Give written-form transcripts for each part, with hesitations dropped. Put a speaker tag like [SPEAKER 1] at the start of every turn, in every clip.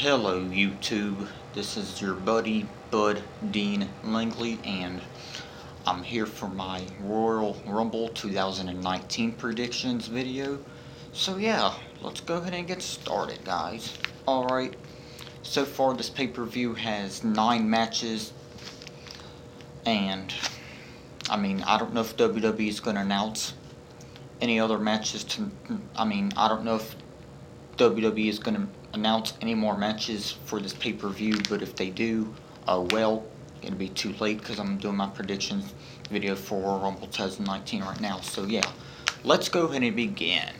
[SPEAKER 1] Hello YouTube, this is your buddy Bud Dean Langley, and I'm here for my Royal Rumble 2019 predictions video. So yeah, let's go ahead and get started, guys. Alright, so far this pay-per-view has 9 matches, and I don't know if WWE is going to announce any other matches I don't know if WWE is going to announce any more matches for this pay-per-view, but if they do, well, it'll be too late because I'm doing my predictions video for Royal Rumble 2019 right now. So yeah, let's go ahead and begin.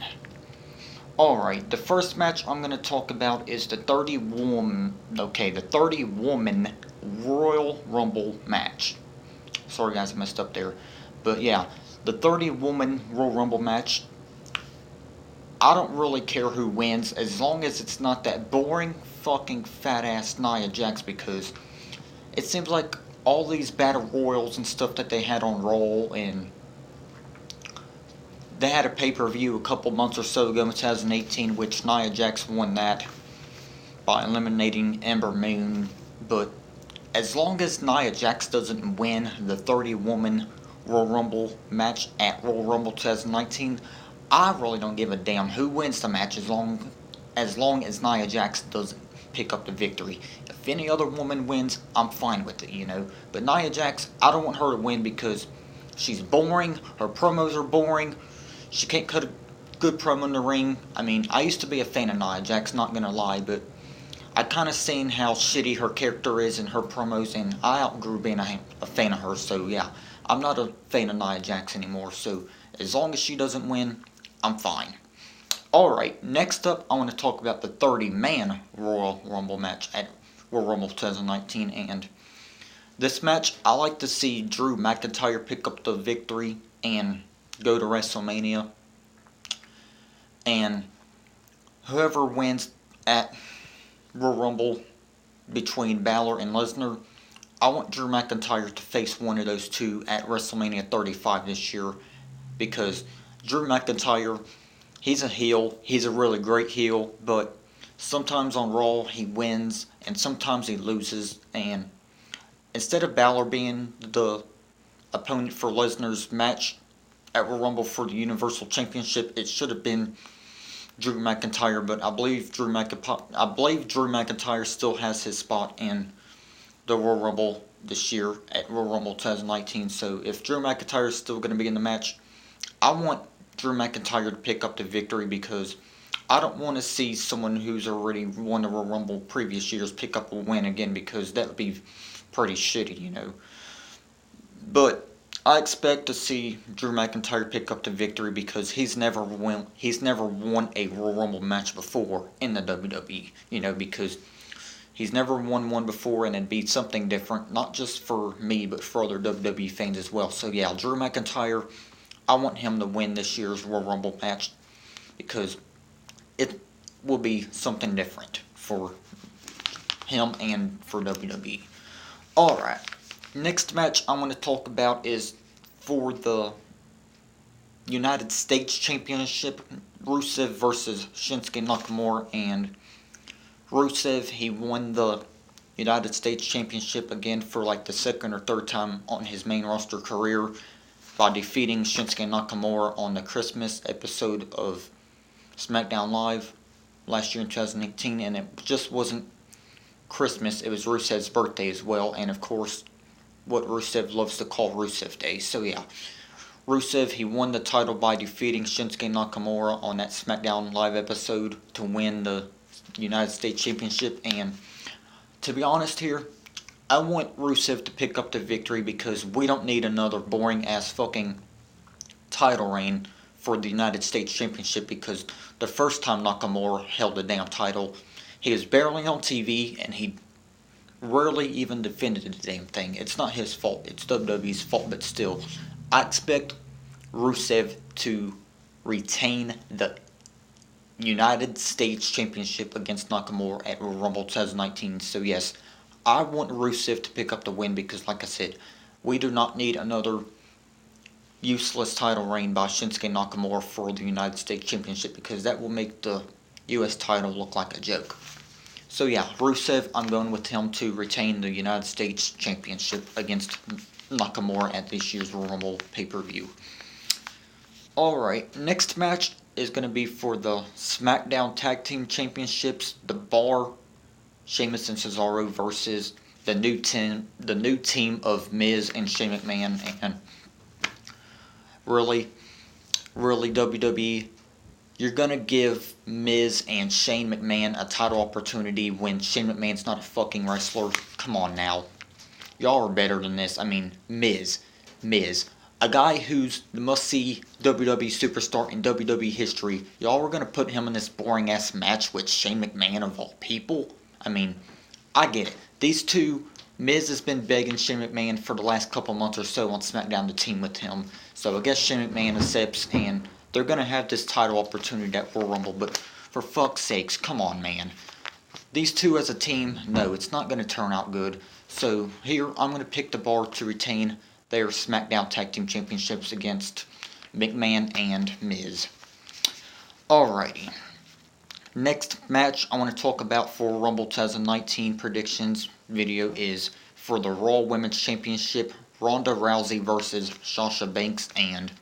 [SPEAKER 1] Alright, the first match I'm going to talk about is the 30-woman Royal Rumble match. Sorry guys, I messed up there. But yeah, the 30-woman Royal Rumble match. I don't really care who wins as long as it's not that boring fucking fat ass Nia Jax, because it seems like all these battle royals and stuff that they had on Raw, and they had a pay-per-view a couple months or so ago in 2018, which Nia Jax won that by eliminating Ember Moon. But as long as Nia Jax doesn't win the 30-woman Royal Rumble match at Royal Rumble 2019, I really don't give a damn who wins the match as long as Nia Jax doesn't pick up the victory. If any other woman wins, I'm fine with it, But Nia Jax, I don't want her to win because she's boring, her promos are boring, she can't cut a good promo in the ring. I used to be a fan of Nia Jax, not gonna lie, but I kind of seen how shitty her character is in her promos, and I outgrew being a fan of her, so yeah, I'm not a fan of Nia Jax anymore, so as long as she doesn't win, I'm fine. Alright, next up, I want to talk about the 30-man Royal Rumble match at Royal Rumble 2019, and this match, I like to see Drew McIntyre pick up the victory and go to WrestleMania, and whoever wins at Royal Rumble between Balor and Lesnar, I want Drew McIntyre to face one of those two at WrestleMania 35 this year, because Drew McIntyre, he's a heel. He's a really great heel, but sometimes on Raw he wins and sometimes he loses. And instead of Balor being the opponent for Lesnar's match at Royal Rumble for the Universal Championship, it should have been Drew McIntyre. But I believe Drew McIntyre still has his spot in the Royal Rumble this year at Royal Rumble 2019. So if Drew McIntyre is still going to be in the match, I want Drew McIntyre to pick up the victory, because I don't want to see someone who's already won the Royal Rumble previous years pick up a win again, because that would be pretty shitty, But I expect to see Drew McIntyre pick up the victory because he's never won a Royal Rumble match before in the WWE, because he's never won one before, and it'd be something different, not just for me, but for other WWE fans as well. So yeah, Drew McIntyre, I want him to win this year's Royal Rumble match because it will be something different for him and for WWE. Alright, next match I want to talk about is for the United States Championship, Rusev versus Shinsuke Nakamura. And Rusev, he won the United States Championship again for like the second or third time on his main roster career by defeating Shinsuke Nakamura on the Christmas episode of SmackDown Live last year in 2018, and it just wasn't Christmas, it was Rusev's birthday as well, and of course, what Rusev loves to call Rusev Day. So yeah, Rusev, he won the title by defeating Shinsuke Nakamura on that SmackDown Live episode to win the United States Championship, and to be honest here, I want Rusev to pick up the victory because we don't need another boring ass fucking title reign for the United States Championship, because the first time Nakamura held the damn title, he was barely on TV and he rarely even defended the damn thing. It's not his fault, it's WWE's fault, but still, I expect Rusev to retain the United States Championship against Nakamura at Royal Rumble 2019. So yes, I want Rusev to pick up the win because, like I said, we do not need another useless title reign by Shinsuke Nakamura for the United States Championship, because that will make the U.S. title look like a joke. So yeah, Rusev, I'm going with him to retain the United States Championship against Nakamura at this year's Royal Rumble pay-per-view. Alright, next match is going to be for the SmackDown Tag Team Championships. The Bar, Sheamus and Cesaro versus the new team of Miz and Shane McMahon. And really WWE, you're going to give Miz and Shane McMahon a title opportunity when Shane McMahon's not a fucking wrestler? Come on now. Y'all are better than this. I mean, Miz. A guy who's the must-see WWE superstar in WWE history. Y'all were going to put him in this boring-ass match with Shane McMahon of all people? I mean, I get it. These two, Miz has been begging Shane McMahon for the last couple months or so on SmackDown to team with him. So I guess Shane McMahon accepts, and they're going to have this title opportunity at Royal Rumble. But for fuck's sakes, come on, man. These two as a team, no, it's not going to turn out good. So here, I'm going to pick the Bar to retain their SmackDown Tag Team Championships against McMahon and Miz. Alrighty. Next match I want to talk about for Rumble 2019 predictions video is for the Raw Women's Championship, Ronda Rousey versus Sasha Banks. And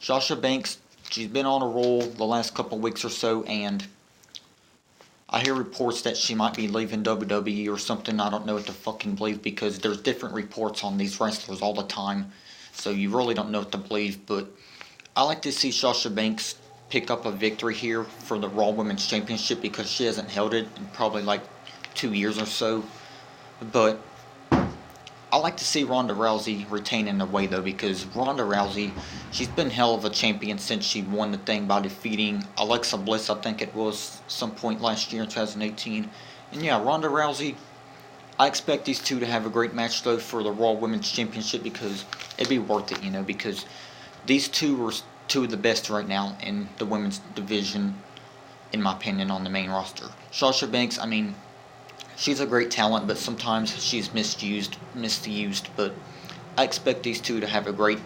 [SPEAKER 1] Sasha Banks, she's been on a roll the last couple weeks or so, and I hear reports that she might be leaving WWE or something. I don't know what to fucking believe because there's different reports on these wrestlers all the time. So you really don't know what to believe. But I like to see Sasha Banks pick up a victory here for the Raw Women's Championship because she hasn't held it in probably like 2 years or so. But I like to see Ronda Rousey retain in a way though, because Ronda Rousey, she's been hell of a champion since she won the thing by defeating Alexa Bliss, I think it was, some point last year in 2018. And yeah, Ronda Rousey, I expect these two to have a great match though for the Raw Women's Championship because it'd be worth it, you know, because these two are two of the best right now in the women's division, in my opinion, on the main roster. Sasha Banks, I mean, she's a great talent, but sometimes she's misused, but I expect these two to have a great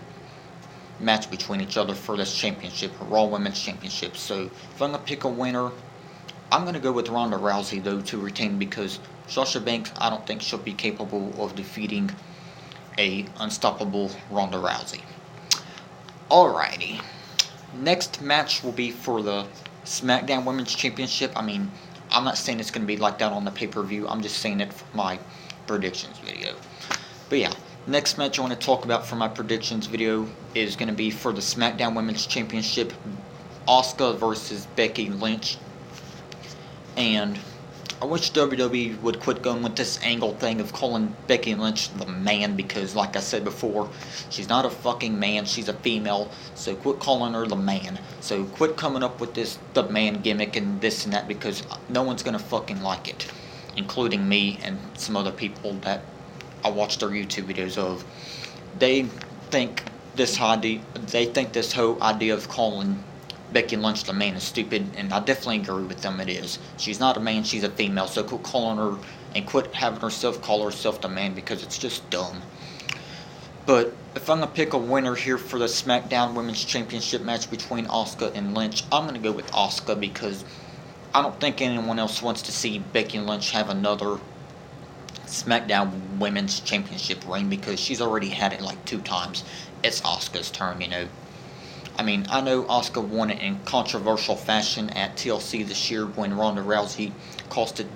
[SPEAKER 1] match between each other for this championship, Raw Women's Championship. So if I'm going to pick a winner, I'm going to go with Ronda Rousey, though, to retain, because Sasha Banks, I don't think she'll be capable of defeating a unstoppable Ronda Rousey. Alrighty. Next match will be for the SmackDown Women's Championship. I mean, I'm not saying it's going to be like that on the pay-per-view. I'm just saying it for my predictions video. But yeah, next match I want to talk about for my predictions video is going to be for the SmackDown Women's Championship, Asuka versus Becky Lynch. And I wish WWE would quit going with this angle thing of calling Becky Lynch the man, because like I said before, she's not a fucking man, she's a female, so quit calling her the man. So quit coming up with this the man gimmick and this and that, because no one's gonna fucking like it, including me and some other people that I watch their YouTube videos of. They think this whole idea of calling Becky Lynch the man is stupid, and I definitely agree with them. It is. She's not a man, she's a female, so quit calling her and quit having herself call herself the man, because it's just dumb. But if I'm going to pick a winner here for the SmackDown Women's Championship match between Asuka and Lynch, I'm going to go with Asuka, because I don't think anyone else wants to see Becky Lynch have another SmackDown Women's Championship reign, because she's already had it like 2 times. It's Asuka's turn, you know. I mean, I know Asuka won it in controversial fashion at TLC this year when Ronda Rousey costed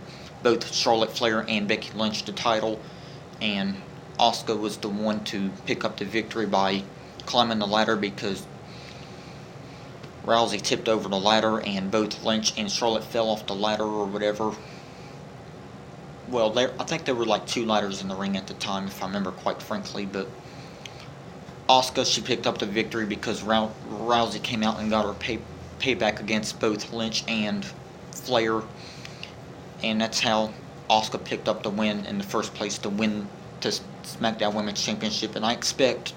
[SPEAKER 1] both Charlotte Flair and Becky Lynch the title, and Asuka was the one to pick up the victory by climbing the ladder, because Rousey tipped over the ladder and both Lynch and Charlotte fell off the ladder or whatever. Well, I think there were like 2 ladders in the ring at the time, if I remember quite frankly, but Asuka, she picked up the victory because Rousey came out and got her payback against both Lynch and Flair, and that's how Asuka picked up the win in the first place to win the SmackDown Women's Championship. And I expect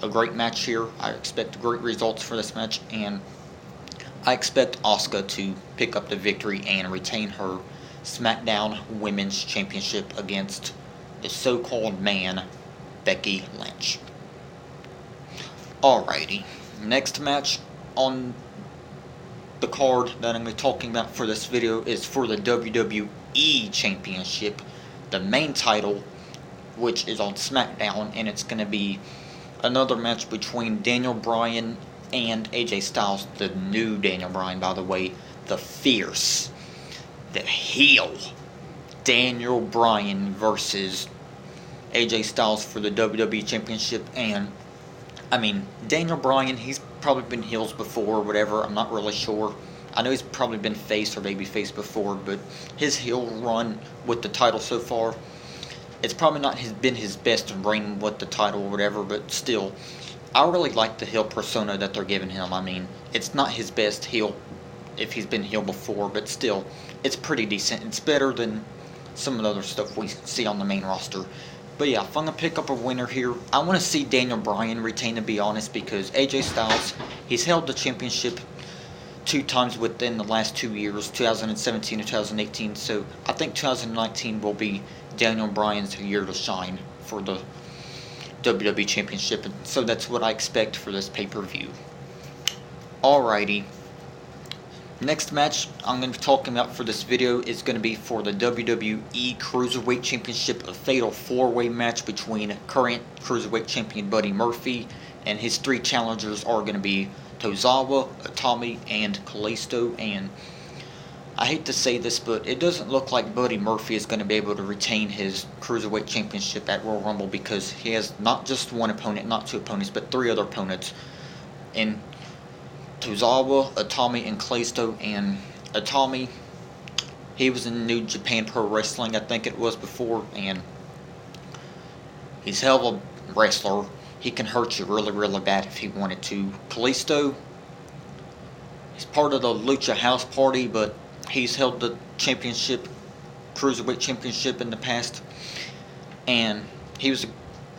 [SPEAKER 1] a great match here. I expect great results for this match, and I expect Asuka to pick up the victory and retain her SmackDown Women's Championship against the so-called man, Becky Lynch. Alrighty, next match on the card that I'm going to be talking about for this video is for the WWE Championship, the main title, which is on SmackDown, and it's going to be another match between Daniel Bryan and AJ Styles, the new Daniel Bryan, by the way, the fierce, the heel Daniel Bryan versus AJ Styles for the WWE Championship. And I mean, Daniel Bryan, he's probably been heels before or whatever, I'm not really sure. I know he's probably been face or babyface before, but his heel run with the title so far, it's probably not been his best reign with the title or whatever, but still, I really like the heel persona that they're giving him. I mean, it's not his best heel if he's been heel before, but still, it's pretty decent. It's better than some of the other stuff we see on the main roster. But yeah, if I'm going to pick up a winner here, I want to see Daniel Bryan retain, to be honest, because AJ Styles, he's held the championship 2 times within the last 2 years, 2017 and 2018, so I think 2019 will be Daniel Bryan's year to shine for the WWE Championship, and so that's what I expect for this pay-per-view. Alrighty. Next match I'm going to be talking about for this video is going to be for the WWE Cruiserweight Championship, a fatal 4-way match between current Cruiserweight Champion Buddy Murphy, and his 3 challengers are going to be Tozawa, Itami, and Kalisto. And I hate to say this, but it doesn't look like Buddy Murphy is going to be able to retain his Cruiserweight Championship at Royal Rumble, because he has not just one opponent, not 2 opponents, but 3 other opponents in Tozawa, Itami, and Kalisto. And Itami, he was in New Japan Pro Wrestling, I think it was before, and he's a hell of a wrestler. He can hurt you really, really bad if he wanted to. Kalisto, he's part of the Lucha House Party, but he's held the championship, Cruiserweight Championship in the past, and he was an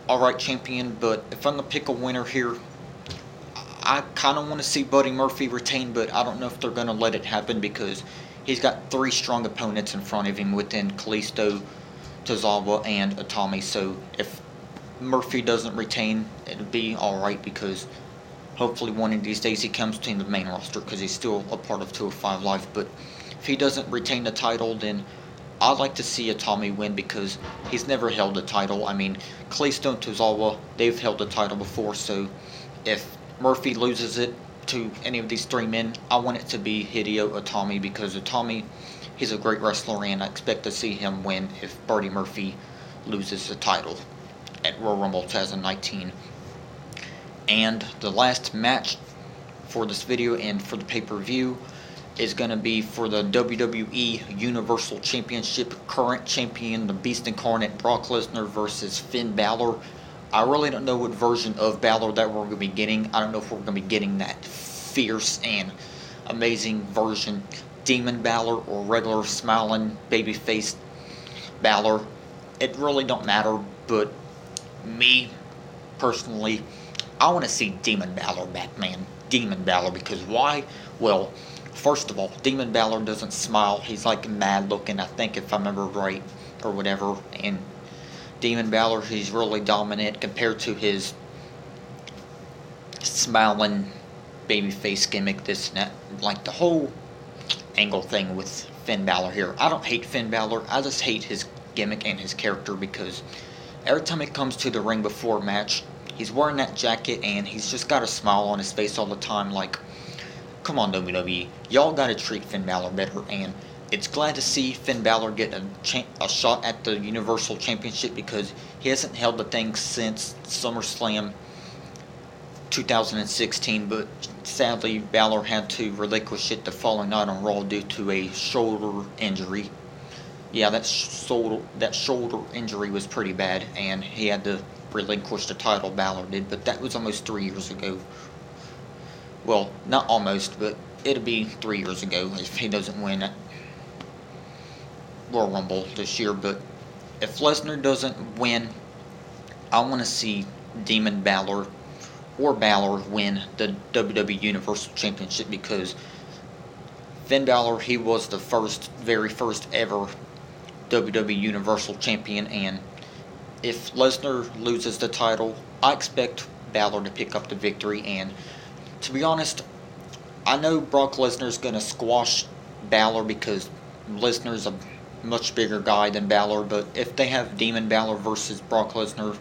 [SPEAKER 1] alright champion. But if I'm going to pick a winner here, I kind of want to see Buddy Murphy retain, but I don't know if they're going to let it happen, because he's got 3 strong opponents in front of him within Kalisto, Tozawa, and Itami. So if Murphy doesn't retain, it'll be alright, because hopefully one of these days he comes to the main roster, because he's still a part of 205 Live. But if he doesn't retain the title, then I'd like to see Itami win, because he's never held the title. I mean, Kalisto and Tozawa, they've held the title before, so if Murphy loses it to any of these 3 men, I want it to be Hideo Itami, because Itami, he's a great wrestler, and I expect to see him win if Buddy Murphy loses the title at Royal Rumble 2019. And the last match for this video and for the pay-per-view is going to be for the WWE Universal Championship, current champion, the Beast Incarnate, Brock Lesnar versus Finn Balor. I really don't know what version of Balor that we're going to be getting. I don't know if we're going to be getting that fierce and amazing version, Demon Balor, or regular smiling babyface Balor. It really don't matter, but me, personally, I want to see Demon Balor back, man. Demon Balor, because why? Well, first of all, Demon Balor doesn't smile. He's like mad looking, I think, if I remember right, or whatever, and Demon Balor, he's really dominant compared to his smiling babyface gimmick, this and that. Like the whole angle thing with Finn Balor here. I don't hate Finn Balor, I just hate his gimmick and his character, because every time he comes to the ring before a match, he's wearing that jacket and he's just got a smile on his face all the time. Like, come on WWE, y'all gotta treat Finn Balor better. And it's glad to see Finn Balor get a shot at the Universal Championship, because he hasn't held the thing since SummerSlam 2016, but sadly Balor had to relinquish it the following night on Raw due to a shoulder injury. Yeah, that shoulder injury was pretty bad, and he had to relinquish the title, Balor did, but that was almost 3 years ago. Well, not almost, but it'll be 3 years ago if he doesn't win at Royal Rumble this year. But if Lesnar doesn't win, I want to see Demon Balor or Balor win the WWE Universal Championship, because Finn Balor, he was the very first ever WWE Universal Champion, and if Lesnar loses the title, I expect Balor to pick up the victory. And to be honest, I know Brock Lesnar's going to squash Balor because Lesnar's a much bigger guy than Balor, but if they have Demon Balor versus Brock Lesnar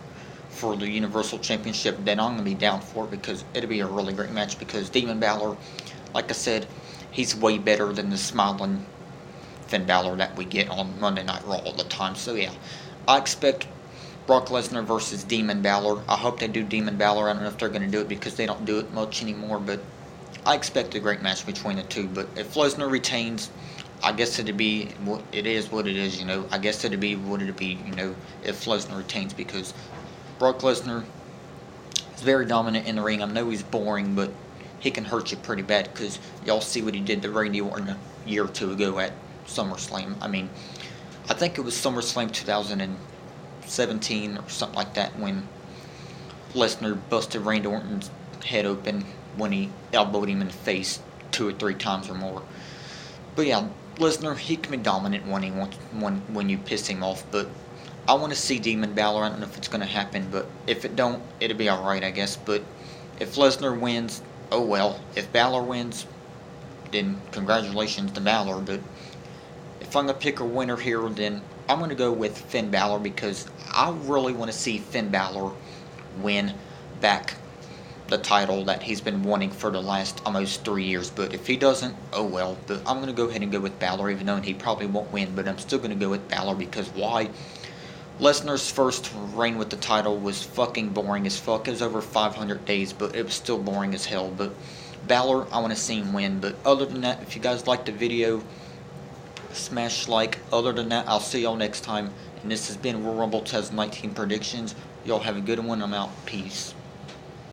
[SPEAKER 1] for the Universal Championship, then I'm going to be down for it because it'll be a really great match because Demon Balor, like I said, he's way better than the smiling Finn Balor that we get on Monday Night Raw all the time. So yeah, I expect Brock Lesnar versus Demon Balor. I hope they do Demon Balor. I don't know if they're going to do it because they don't do it much anymore, but I expect a great match between the two. But if Lesnar retains, I guess it'd be, it is what it is, I guess it'd be what it'd be, if Lesnar retains because Brock Lesnar is very dominant in the ring. I know he's boring, but he can hurt you pretty bad because y'all see what he did to Randy Orton a year or two ago at SummerSlam. I mean, I think it was SummerSlam 2017 or something like that when Lesnar busted Randy Orton's head open when he elbowed him in the face 2 or 3 times or more. But yeah, Lesnar, he can be dominant when he wants, when you piss him off, but I want to see Demon Balor. I don't know if it's going to happen, but if it don't, it'll be alright, I guess. But if Lesnar wins, oh well. If Balor wins, then congratulations to Balor. But if I'm going to pick a winner here, then I'm going to go with Finn Balor because I really want to see Finn Balor win back the title that he's been wanting for the last almost 3 years. But if he doesn't, oh well. But I'm going to go ahead and go with Balor, even though he probably won't win. But I'm still going to go with Balor because why? Lesnar's first reign with the title was fucking boring as fuck. It was over 500 days, but it was still boring as hell. But Balor, I want to see him win. But other than that, if you guys liked the video, smash like. Other than that, I'll see y'all next time. And this has been Royal Rumble 2019 predictions. Y'all have a good one. I'm out. Peace.